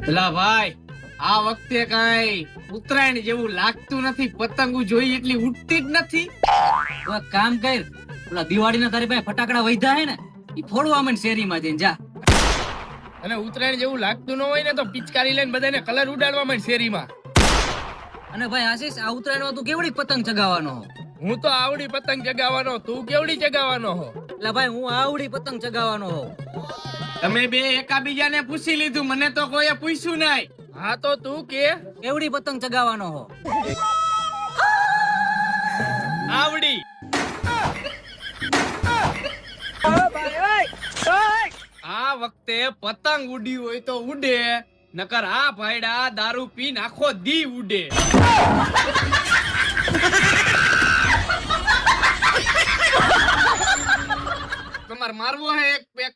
પેલા ભાઈ આ વખતે કઈ ઉત્તરાયણ જેવું લાગતું નથી. પતંગો જોઈ એટલી ઉડતી જ નથી. તો એક કામ કર, ઓલા દિવાળીના તારી પાસે ફટાકડા વૈધા હે ને ઈ ફોડવા માંડ શેરીમાં જઈને જા. અને ઉત્તરાયણ જેવું લાગતું ન હોય ને તો પિચકારી લઈને બધાને કલર ઉડાડવા માંડ શેરીમાં. અને ભાઈ આશીષ, આ ઉત્તરાયણમાં તું કેવડી પતંગ ચગાવવાનો હો? હું તો આવડી પતંગ ચગાવવાનો, તું કેવડી ચગાવવાનો હો? એટલે ભાઈ હું આવડી પતંગ ચગાવવાનો હો. તમે બે એકાબીજાને પૂછી લીધું, મને તો કોઈએ પૂછ્યું નહીં. હા તો તું કે કેવડી પતંગ ચગાવવાનો હો? આવડી. આ વખતે પતંગ ઉડી હોય તો ઉડે, નકર આ ભાઈડા દારૂ પીને આખો દી ઉડે. તમારે મારવો હે એક પેક?